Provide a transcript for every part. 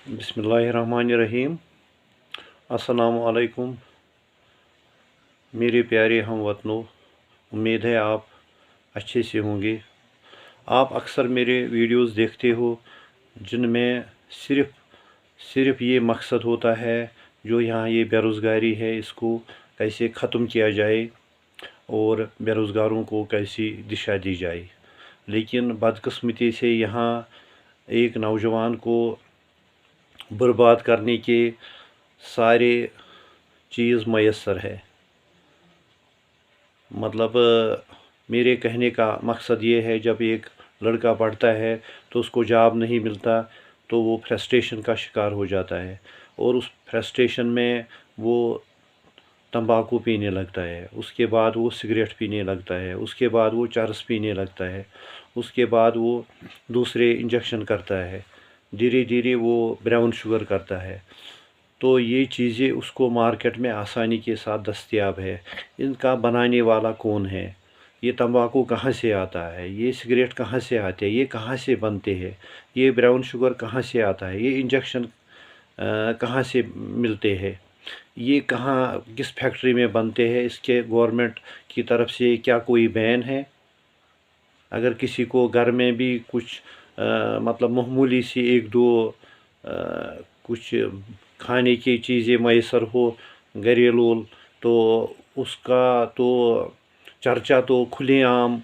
बिस्मिल्लाहिर्रहमानिर्रहीम। अस्सलामु अलैकुम मेरे प्यारे हम वतनों, उम्मीद है आप अच्छे से होंगे। आप अक्सर मेरे वीडियोस देखते हो जिनमें सिर्फ़ ये मकसद होता है, जो यहाँ ये बेरोज़गारी है इसको कैसे ख़त्म किया जाए और बेरोज़गारों को कैसी दिशा दी जाए। लेकिन बदकिस्मती से यहाँ एक नौजवान को बर्बाद करने के सारे चीज़ मैसर है। मतलब मेरे कहने का मकसद ये है, जब एक लड़का पढ़ता है तो उसको जॉब नहीं मिलता तो वो फ्रस्ट्रेशन का शिकार हो जाता है और उस फ्रस्ट्रेशन में वो तंबाकू पीने लगता है, उसके बाद वो सिगरेट पीने लगता है, उसके बाद वो चरस पीने लगता है, उसके बाद वो दूसरे इंजेक्शन करता है, धीरे धीरे वो ब्राउन शुगर करता है। तो ये चीज़ें उसको मार्केट में आसानी के साथ दस्तयाब है। इनका बनाने वाला कौन है? ये तंबाकू कहाँ से आता है? ये सिगरेट कहाँ से आते हैं? ये कहाँ से बनते हैं? ये ब्राउन शुगर कहाँ से आता है? ये इंजेक्शन कहाँ से मिलते हैं? ये कहाँ किस फैक्ट्री में बनते हैं? इसके गवर्नमेंट की तरफ से क्या कोई बैन है? अगर किसी को घर में भी कुछ मतलब मामूली सी एक दो कुछ खाने की चीज़ें मैसर हो घरेलू, तो उसका तो चर्चा तो खुलेआम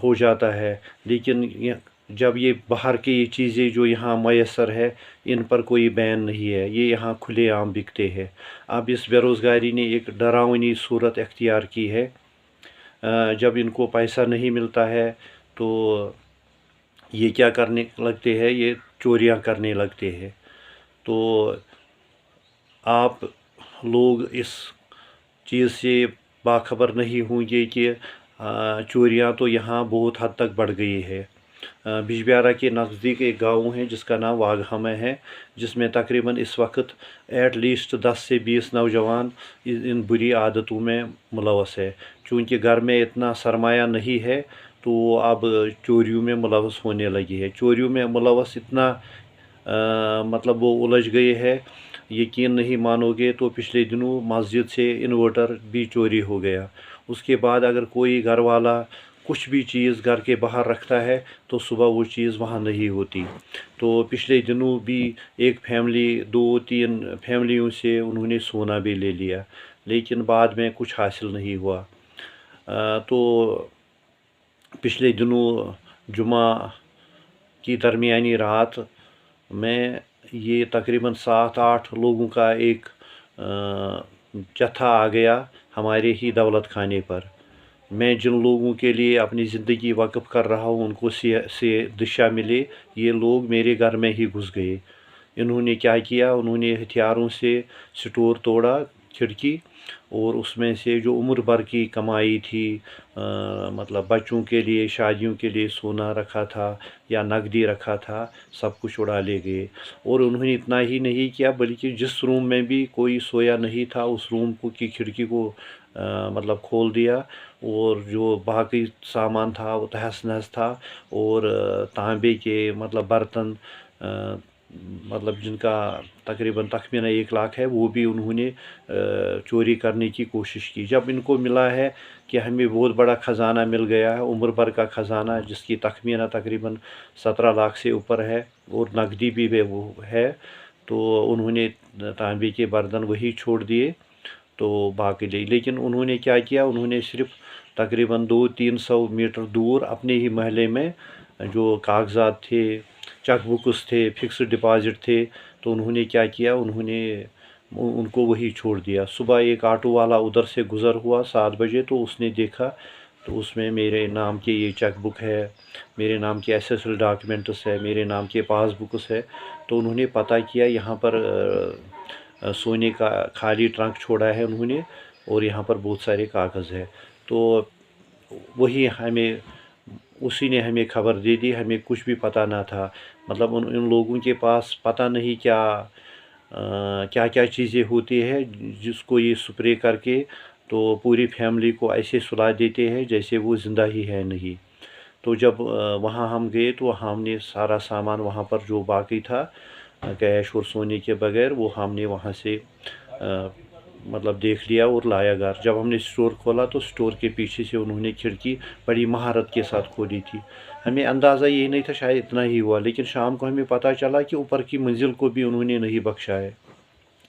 हो जाता है। लेकिन जब ये बाहर की ये चीज़ें जो यहाँ मैसर है, इन पर कोई बैन नहीं है, ये यहाँ खुलेआम बिकते हैं। अब इस बेरोज़गारी ने एक डरावनी सूरत अख्तियार की है। जब इनको पैसा नहीं मिलता है तो ये क्या करने लगते हैं? ये चोरियां करने लगते हैं। तो आप लोग इस चीज़ से बाखबर नहीं होंगे कि चोरियां तो यहाँ बहुत हद तक बढ़ गई है। बिजबियारा के नज़दीक एक गांव है जिसका नाम वाघहमा है, जिसमें तकरीबन इस वक्त एट लीस्ट 10 से 20 नौजवान इन बुरी आदतों में मुलवस है। चूँकि घर में इतना सरमाया नहीं है तो अब चोरियों में मुलवस होने लगी है। चोरियों में मुलवस इतना मतलब वो उलझ गए है, यकीन नहीं मानोगे तो पिछले दिनों मस्जिद से इन्वर्टर भी चोरी हो गया। उसके बाद अगर कोई घर वाला कुछ भी चीज़ घर के बाहर रखता है तो सुबह वो चीज़ वहाँ नहीं होती। तो पिछले दिनों भी एक फैमिली 2-3 फैमिलियों से उन्होंने सोना भी ले लिया, लेकिन बाद में कुछ हासिल नहीं हुआ। तो पिछले दिनों जुमा की दरमियानी रात में ये तकरीबन 7-8 लोगों का एक जत्था आ गया हमारे ही दौलत खाने पर। मैं जिन लोगों के लिए अपनी ज़िंदगी वक्फ कर रहा हूँ उनको से दिशा मिले, ये लोग मेरे घर में ही घुस गए। इन्होंने क्या किया? उन्होंने हथियारों से स्टोर तोड़ा, खिड़की, और उसमें से जो उम्र भर की कमाई थी, मतलब बच्चों के लिए शादियों के लिए सोना रखा था या नकदी रखा था, सब कुछ उड़ा ले गए। और उन्होंने इतना ही नहीं किया बल्कि जिस रूम में भी कोई सोया नहीं था उस रूम को की खिड़की को मतलब खोल दिया, और जो बाकी सामान था वो तहस नहस था। और तांबे के मतलब बर्तन मतलब जिनका तकरीबन तखमीना 1 लाख है, वो भी उन्होंने चोरी करने की कोशिश की। जब इनको मिला है कि हमें बहुत बड़ा ख़जाना मिल गया है, उम्र भर का ख़जाना जिसकी तखमीना तकरीबन 17 लाख से ऊपर है और नकदी भी वो है, तो उन्होंने तांबे के बर्तन वही छोड़ दिए तो बाकी ले। लेकिन उन्होंने क्या किया? उन्होंने सिर्फ तकरीबन 200-300 मीटर दूर अपने ही महल्ले में जो कागज़ात थे, चेक बुक्स थे, फिक्स्ड डिपॉज़िट थे, तो उन्होंने क्या किया? उन्होंने उनको वही छोड़ दिया। सुबह एक ऑटो वाला उधर से गुज़र हुआ 7 बजे, तो उसने देखा तो उसमें मेरे नाम के ये चेक बुक है, मेरे नाम के एसेसरी डॉक्यूमेंट्स है, मेरे नाम के पासबुक्स है। तो उन्होंने पता किया यहाँ पर सोने का खाली ट्रंक छोड़ा है उन्होंने, और यहाँ पर बहुत सारे कागज़ है। तो वही हमें उसी ने हमें खबर दे दी, हमें कुछ भी पता ना था। मतलब उन लोगों के पास पता नहीं क्या क्या क्या चीज़ें होती है जिसको ये स्प्रे करके तो पूरी फैमिली को ऐसे सुला देते हैं जैसे वो ज़िंदा ही है नहीं। तो जब वहाँ हम गए तो हमने सारा सामान वहाँ पर जो बाकी था कैश और सोने के बगैर, वो हमने वहाँ से मतलब देख लिया और लाया घर। जब हमने स्टोर खोला तो स्टोर के पीछे से उन्होंने खिड़की बड़ी महारत के साथ खोली थी। हमें अंदाज़ा ये नहीं था, शायद इतना ही हुआ, लेकिन शाम को हमें पता चला कि ऊपर की मंजिल को भी उन्होंने नहीं बख्शा है।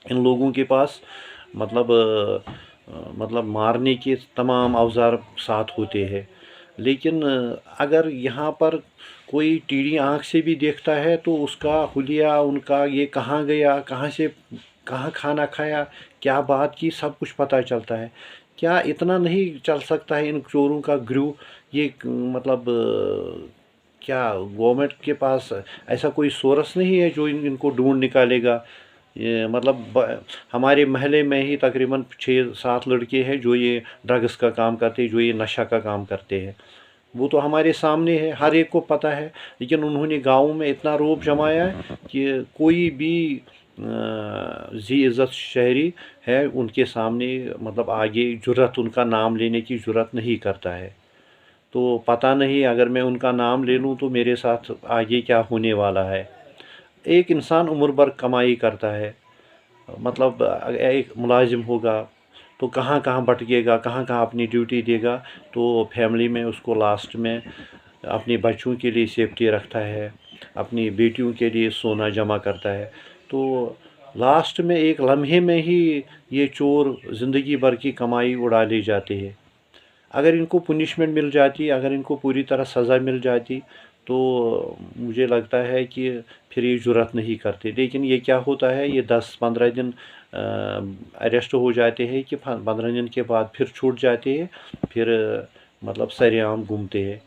इन लोगों के पास मतलब मतलब मारने के तमाम औजार साथ होते हैं, लेकिन अगर यहाँ पर कोई टीढ़ी आँख से भी देखता है तो उसका हुलिया, उनका ये कहाँ गया, कहाँ से कहाँ खाना खाया, क्या बात की, सब कुछ पता चलता है। क्या इतना नहीं चल सकता है इन चोरों का ग्रू? ये मतलब क्या गवर्नमेंट के पास ऐसा कोई सोर्स नहीं है जो इनको ढूंढ निकालेगा? ये मतलब हमारे महल्ले में ही तकरीबन 6-7 लड़के हैं जो ये ड्रग्स का काम करते हैं, जो ये नशा का काम करते हैं। वो तो हमारे सामने है, हर एक को पता है, लेकिन उन्होंने गाँव में इतना रौब जमाया है कि कोई भी जी इज़्ज़त शहरी है उनके सामने मतलब आगे जुर्रत, उनका नाम लेने की जुर्रत नहीं करता है। तो पता नहीं, अगर मैं उनका नाम ले लूँ तो मेरे साथ आगे क्या होने वाला है। एक इंसान उम्र भर कमाई करता है, मतलब एक मुलाजिम होगा तो कहाँ कहाँ भटकेगा, कहाँ कहाँ अपनी ड्यूटी देगा, तो फैमिली में उसको लास्ट में अपने बच्चों के लिए सेफ्टी रखता है, अपनी बेटियों के लिए सोना जमा करता है। तो लास्ट में एक लम्हे में ही ये चोर ज़िंदगी भर की कमाई उड़ा ले जाते हैं। अगर इनको पनिशमेंट मिल जाती, अगर इनको पूरी तरह सज़ा मिल जाती, तो मुझे लगता है कि फिर ये जुर्रत नहीं करते। लेकिन ये क्या होता है, ये 10-15 दिन अरेस्ट हो जाते हैं कि 15 दिन के बाद फिर छूट जाते हैं, फिर मतलब सरेआम घूमते हैं।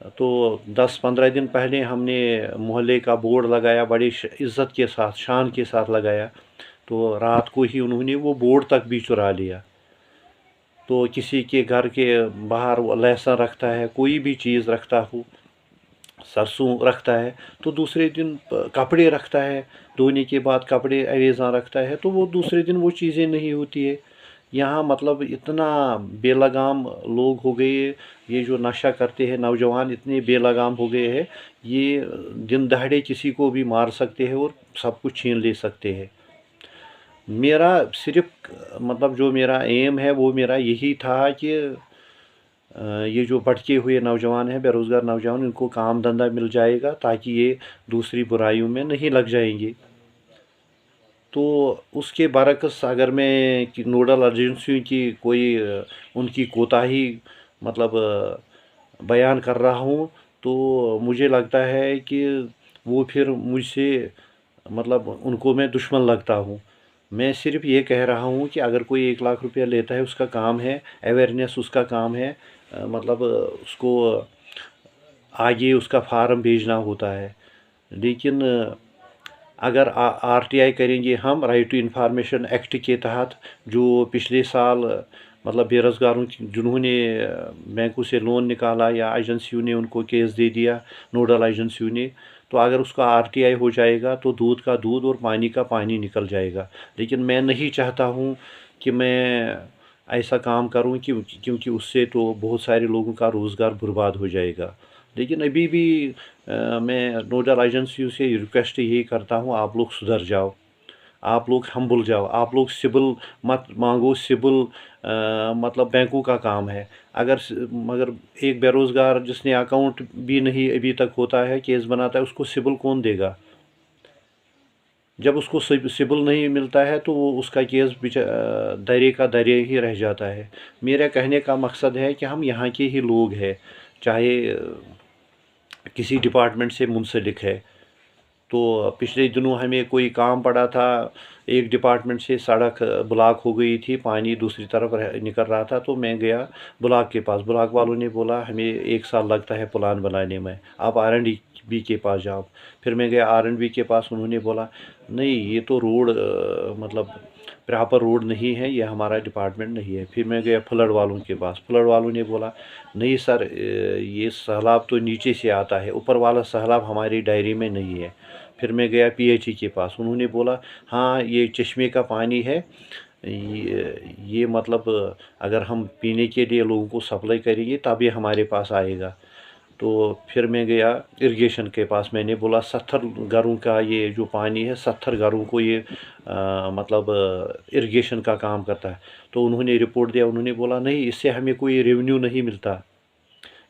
तो 10-15 दिन पहले हमने मोहल्ले का बोर्ड लगाया, बड़ी इज़्ज़त के साथ, शान के साथ लगाया, तो रात को ही उन्होंने वो बोर्ड तक भी चुरा लिया। तो किसी के घर के बाहर वो लहसुन रखता है, कोई भी चीज़ रखता हो, सरसों रखता है, तो दूसरे दिन कपड़े रखता है, धोने के बाद कपड़े अवेज़ा रखता है, तो वो दूसरे दिन वो चीज़ें नहीं होती है। यहाँ मतलब इतना बेलगाम लोग हो गए, ये जो नशा करते हैं नौजवान इतने बेलगाम हो गए हैं, ये दिन दहाड़े किसी को भी मार सकते हैं और सब कुछ छीन ले सकते हैं। मेरा सिर्फ मतलब जो मेरा एम है वो मेरा यही था कि ये जो भटके हुए नौजवान हैं, बेरोज़गार नौजवान, इनको काम धंधा मिल जाएगा ताकि ये दूसरी बुराइयों में नहीं लग जाएंगे। तो उसके बरक्स अगर मैं कि नोडल एजेंसियों की कोई उनकी कोताही मतलब बयान कर रहा हूँ, तो मुझे लगता है कि वो फिर मुझसे मतलब उनको मैं दुश्मन लगता हूँ। मैं सिर्फ ये कह रहा हूँ कि अगर कोई 1 लाख रुपया लेता है, उसका काम है अवेयरनेस, उसका काम है मतलब उसको आगे उसका फार्म भेजना होता है। लेकिन अगर आरटीआई करेंगे हम, राइट टू इंफॉर्मेशन एक्ट के तहत, जो पिछले साल मतलब बेरोज़गारों जिन्होंने बैंकों से लोन निकाला या एजेंसियों ने उनको केस दे दिया, नोडल एजेंसियों ने, तो अगर उसका आरटीआई हो जाएगा तो दूध का दूध और पानी का पानी निकल जाएगा। लेकिन मैं नहीं चाहता हूँ कि मैं ऐसा काम करूँ क्योंकि उससे तो बहुत सारे लोगों का रोज़गार बर्बाद हो जाएगा। लेकिन अभी भी मैं नोडल एजेंसियों से रिक्वेस्ट यही करता हूँ, आप लोग सुधर जाओ, आप लोग हम्बल जाओ, आप लोग सिबिल मत मांगो। सिबिल मतलब बैंकों का काम है। मगर एक बेरोज़गार जिसने अकाउंट भी नहीं अभी तक होता है, केस बनाता है, उसको सिबिल कौन देगा? जब उसको सिबिल नहीं मिलता है तो वो उसका केस दरे का दरे ही रह जाता है। मेरा कहने का मकसद है कि हम यहाँ के ही लोग हैं, चाहे किसी डिपार्टमेंट से मुंसलिक है। तो पिछले दिनों हमें कोई काम पड़ा था, एक डिपार्टमेंट से सड़क ब्लॉक हो गई थी, पानी दूसरी तरफ निकल रहा था, तो मैं गया ब्लॉक के पास। ब्लॉक वालों ने बोला हमें 1 साल लगता है प्लान बनाने में, आप R&B के पास जाओ। फिर मैं गया R&B के पास, उन्होंने बोला नहीं, ये तो रोड मतलब प्रॉपर रोड नहीं है, ये हमारा डिपार्टमेंट नहीं है। फिर मैं गया फ्लड वालों के पास, फ्लड वालों ने बोला नहीं सर, ये सैलाब तो नीचे से आता है, ऊपर वाला सैलाब हमारी डायरी में नहीं है। फिर मैं गया PHE के पास, उन्होंने बोला हाँ ये चश्मे का पानी है, ये मतलब अगर हम पीने के लिए लोगों को सप्लाई करेंगे तब ये हमारे पास आएगा। तो फिर मैं गया इरिगेशन के पास, मैंने बोला 70 घरों का ये जो पानी है 70 घरों को ये मतलब इरिगेशन का काम करता है। तो उन्होंने रिपोर्ट दिया, उन्होंने बोला नहीं, इससे हमें कोई रेवेन्यू नहीं मिलता।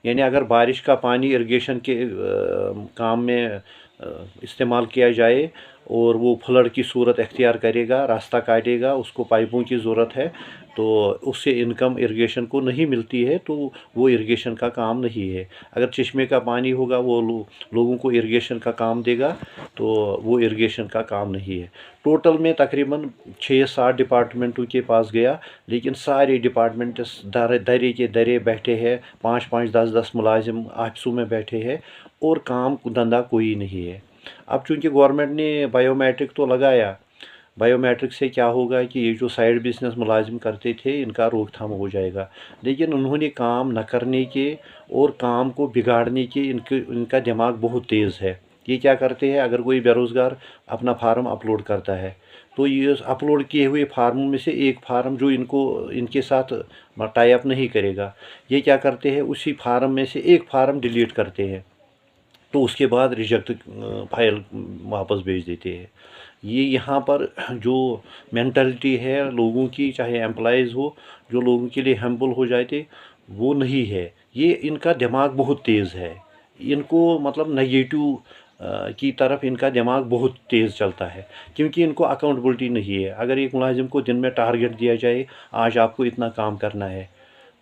यानी अगर बारिश का पानी इरिगेशन के काम में इस्तेमाल किया जाए और वो फ्लड की सूरत अख्तियार करेगा, रास्ता काटेगा, उसको पाइपों की ज़रूरत है, तो उससे इनकम इरिगेशन को नहीं मिलती है, तो वो इरिगेशन का काम नहीं है। अगर चश्मे का पानी होगा वो लोगों को इरिगेशन का काम देगा, तो वो इरिगेशन का काम नहीं है। टोटल में तकरीबन 6-7 डिपार्टमेंटों के पास गया, लेकिन सारे डिपार्टमेंट्स दरे के दरे बैठे हैं, 5-5 10-10 मुलाजिम ऑफिसों में बैठे हैं और काम धंधा कोई नहीं है। अब चूंकि गवर्नमेंट ने बायोमेट्रिक तो लगाया, बायोमेट्रिक से क्या होगा कि ये जो साइड बिजनेस मुलाजिम करते थे इनका रोकथाम हो जाएगा, लेकिन उन्होंने काम न करने के और काम को बिगाड़ने के इनका दिमाग बहुत तेज़ है। ये क्या करते हैं, अगर कोई बेरोज़गार अपना फार्म अपलोड करता है, तो ये अपलोड किए हुए फार्मों में से एक फार्म जो इनके साथ टाई अप नहीं करेगा, ये क्या करते हैं, उसी फार्म में से एक फार्म डिलीट करते हैं, तो उसके बाद रिजेक्ट फाइल वापस भेज देते हैं। ये यहाँ पर जो मेंटालिटी है लोगों की, चाहे एम्प्लॉइज़ हो, जो लोगों के लिए हेल्पफुल हो जाते, वो नहीं है। ये इनका दिमाग बहुत तेज़ है, इनको मतलब नेगेटिव की तरफ इनका दिमाग बहुत तेज़ चलता है, क्योंकि इनको अकाउंटेबिलिटी नहीं है। अगर एक मुलाजिम को दिन में टारगेट दिया जाए, आज आपको इतना काम करना है,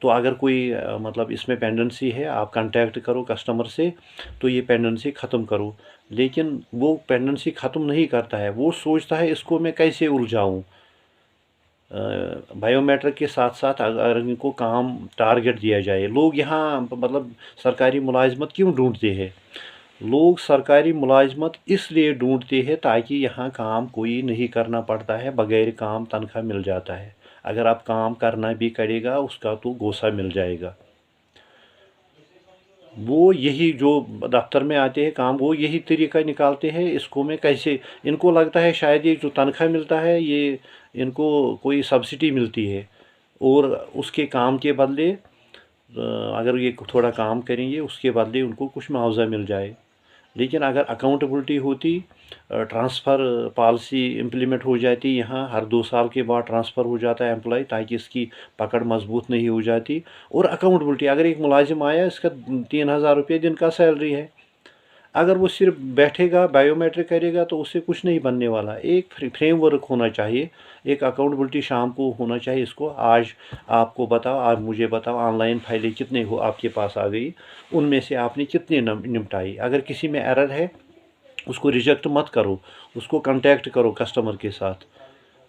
तो अगर कोई मतलब इसमें पेंडेंसी है, आप कांटेक्ट करो कस्टमर से, तो ये पेंडेंसी ख़त्म करो। लेकिन वो पेंडेंसी ख़त्म नहीं करता है, वो सोचता है इसको मैं कैसे उलझाऊँ। बायोमेट्रिक के साथ साथ अगर इनको काम टारगेट दिया जाए, लोग यहाँ मतलब सरकारी मुलाजमत क्यों ढूंढते हैं? लोग सरकारी मुलाजमत इसलिए ढूंढते हैं ताकि यहाँ काम कोई नहीं करना पड़ता है, बगैर काम तनख्वाह मिल जाता है। अगर आप काम करना भी करेगा उसका तो गोसा मिल जाएगा। वो यही जो दफ्तर में आते हैं काम, वो यही तरीका निकालते हैं, इसको मैं कैसे, इनको लगता है शायद ये जो तनख्वाह मिलता है ये इनको कोई सब्सिडी मिलती है, और उसके काम के बदले अगर ये थोड़ा काम करेंगे उसके बदले उनको कुछ मुआवजा मिल जाए। लेकिन अगर अकाउंटेबिलिटी होती, ट्रांसफ़र पॉलिसी इम्प्लीमेंट हो जाती, यहाँ हर 2 साल के बाद ट्रांसफ़र हो जाता है एम्प्लॉय, ताकि इसकी पकड़ मजबूत नहीं हो जाती। और अकाउंटेबिलिटी, अगर एक मुलाजिम आया, इसका 3,000 रुपये दिन का सैलरी है, अगर वो सिर्फ बैठेगा बायोमेट्रिक करेगा तो उससे कुछ नहीं बनने वाला। एक फ्रेमवर्क होना चाहिए, एक अकाउंटेबिलिटी शाम को होना चाहिए। इसको आज आपको बताओ, आज मुझे बताओ, ऑनलाइन फाइलें कितने हो आपके पास आ गई, उनमें से आपने कितने निपटाई। अगर किसी में एरर है उसको रिजेक्ट मत करो, उसको कांटेक्ट करो कस्टमर के साथ,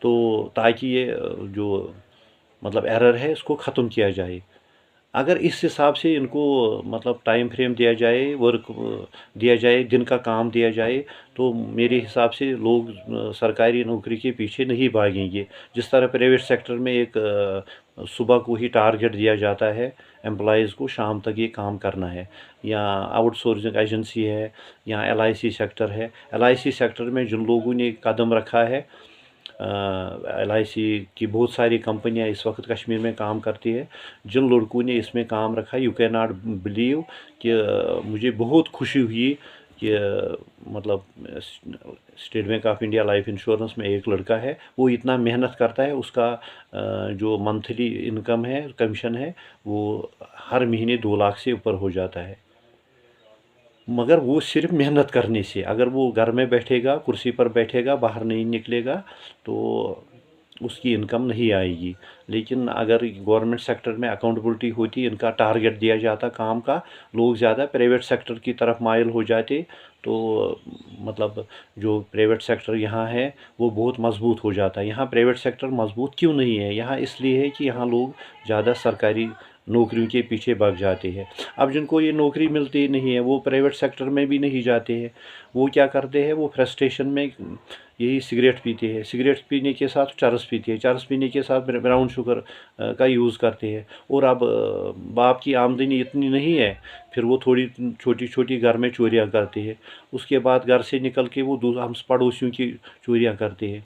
तो ताकि ये जो मतलब एरर है इसको ख़त्म किया जाए। अगर इस हिसाब से इनको मतलब टाइम फ्रेम दिया जाए, वर्क दिया जाए, दिन का काम दिया जाए, तो मेरे हिसाब से लोग सरकारी नौकरी के पीछे नहीं भागेंगे। जिस तरह प्राइवेट सेक्टर में एक सुबह को ही टारगेट दिया जाता है एम्प्लॉयज़ को, शाम तक ये काम करना है, या आउटसोर्सिंग एजेंसी है, या LIC सेक्टर है। LIC सेक्टर में जिन लोगों ने कदम रखा है, LIC की बहुत सारी कंपनियां इस वक्त कश्मीर में काम करती है, जिन लड़कों ने इसमें काम रखा, यू कैन नॉट बिलीव कि मुझे बहुत खुशी हुई कि मतलब state bank of India life insurance में एक लड़का है, वो इतना मेहनत करता है, उसका जो मंथली इनकम है, कमीशन है, वो हर महीने 2 लाख से ऊपर हो जाता है। मगर वो सिर्फ मेहनत करने से, अगर वो घर में बैठेगा, कुर्सी पर बैठेगा, बाहर नहीं निकलेगा, तो उसकी इनकम नहीं आएगी। लेकिन अगर गवर्नमेंट सेक्टर में अकाउंटेबिलिटी होती, इनका टारगेट दिया जाता काम का, लोग ज़्यादा प्राइवेट सेक्टर की तरफ माइल हो जाते, तो मतलब जो प्राइवेट सेक्टर यहाँ है वो बहुत मजबूत हो जाता है। यहाँ प्राइवेट सेक्टर मजबूत क्यों नहीं है? यहाँ इसलिए है कि यहाँ लोग ज़्यादा सरकारी नौकरियों के पीछे भाग जाते हैं। अब जिनको ये नौकरी मिलती नहीं है वो प्राइवेट सेक्टर में भी नहीं जाते हैं। वो क्या करते हैं, वो फ्रस्ट्रेशन में यही सिगरेट पीते हैं, सिगरेट पीने के साथ चरस पीते हैं, चरस पीने के साथ ब्राउन शुगर का यूज़ करते हैं। और अब बाप की आमदनी इतनी नहीं है, फिर वो थोड़ी छोटी छोटी घर में चोरियां करते हैं। उसके बाद घर से निकल के वो हम पड़ोसियों की चोरियां करते हैं।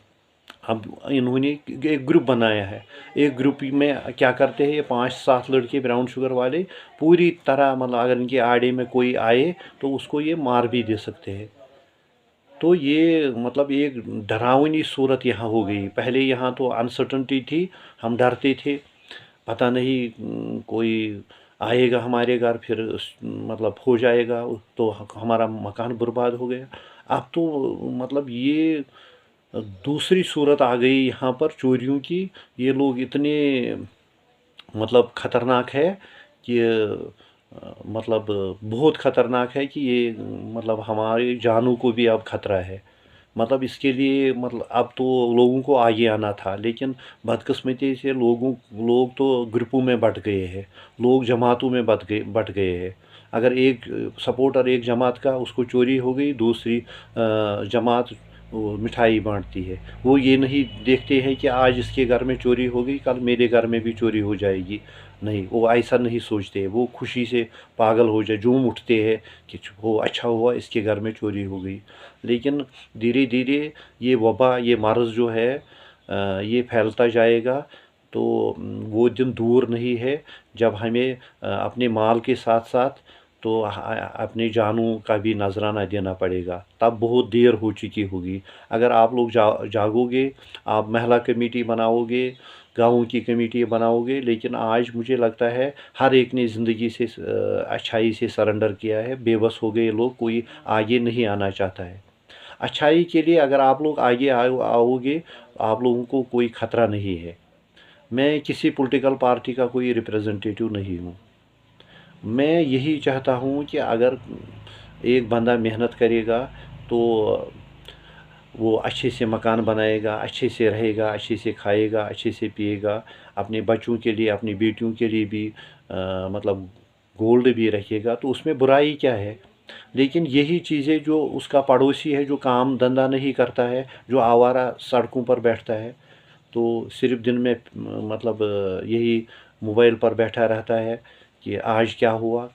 अब इन्होंने एक ग्रुप बनाया है। एक ग्रुप में क्या करते हैं, ये 5-7 लड़के ब्राउन शुगर वाले पूरी तरह, मतलब अगर इनके आड़े में कोई आए तो उसको ये मार भी दे सकते हैं। तो ये मतलब एक डरावनी सूरत यहाँ हो गई। पहले यहाँ तो अनसर्टनटी थी, हम डरते थे, पता नहीं कोई आएगा हमारे घर, फिर मतलब हो जाएगा तो हमारा मकान बर्बाद हो गया। अब तो मतलब ये दूसरी सूरत आ गई यहाँ पर चोरियों की। ये लोग इतने मतलब ख़तरनाक है कि मतलब बहुत ख़तरनाक है कि ये मतलब हमारे जानों को भी अब खतरा है। मतलब इसके लिए मतलब अब तो लोगों को आगे आना था, लेकिन बदकिस्मती से लोग तो ग्रुपों में बट गए हैं, लोग जमातों में बट गए हैं। अगर एक सपोर्टर एक जमात का उसको चोरी हो गई, दूसरी जमात वो मिठाई बांटती है। वो ये नहीं देखते हैं कि आज इसके घर में चोरी हो गई, कल मेरे घर में भी चोरी हो जाएगी। नहीं, वो ऐसा नहीं सोचते। वो खुशी से पागल हो जाए, झूम उठते हैं कि वो अच्छा हुआ इसके घर में चोरी हो गई। लेकिन धीरे धीरे ये वबा, ये मर्ज़ जो है ये फैलता जाएगा। तो वो दिन दूर नहीं है जब हमें अपने माल के साथ साथ तो अपने जानों का भी नजराना देना पड़ेगा। तब बहुत देर हो चुकी होगी। अगर आप लोग जागोगे, आप महिला कमेटी बनाओगे, गाँव की कमेटी बनाओगे, लेकिन आज मुझे लगता है हर एक ने ज़िंदगी से अच्छाई से सरेंडर किया है, बेबस हो गए लोग, कोई आगे नहीं आना चाहता है। अच्छाई के लिए अगर आप लोग आगे आओगे, आप लोगों को कोई ख़तरा नहीं है। मैं किसी पॉलिटिकल पार्टी का कोई रिप्रेजेंटेटिव नहीं हूँ। मैं यही चाहता हूँ कि अगर एक बंदा मेहनत करेगा तो वो अच्छे से मकान बनाएगा, अच्छे से रहेगा, अच्छे से खाएगा, अच्छे से पिएगा, अपने बच्चों के लिए, अपनी बेटियों के लिए भी मतलब गोल्ड भी रखेगा, तो उसमें बुराई क्या है। लेकिन यही चीज़ें जो उसका पड़ोसी है, जो काम धंधा नहीं करता है, जो आवारा सड़कों पर बैठता है, तो सिर्फ दिन में मतलब यही मोबाइल पर बैठा रहता है कि आज क्या हुआ,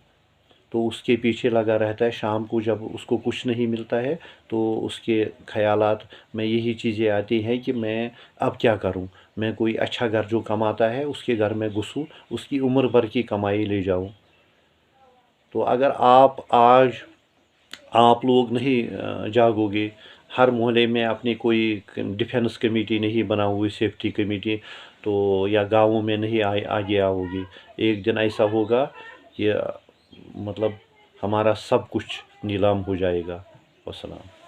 तो उसके पीछे लगा रहता है। शाम को जब उसको कुछ नहीं मिलता है तो उसके ख़यालात में यही चीज़ें आती हैं कि मैं अब क्या करूं, मैं कोई अच्छा घर जो कमाता है उसके घर में घुसूं, उसकी उम्र भर की कमाई ले जाऊं। तो अगर आप लोग नहीं जागोगे, हर मोहल्ले में अपनी कोई डिफेंस कमेटी नहीं बनाओगे, सेफ्टी कमेटी, तो या गाँवों में नहीं आगे आओगे, एक दिन ऐसा होगा कि मतलब हमारा सब कुछ नीलाम हो जाएगा। वस्सलाम।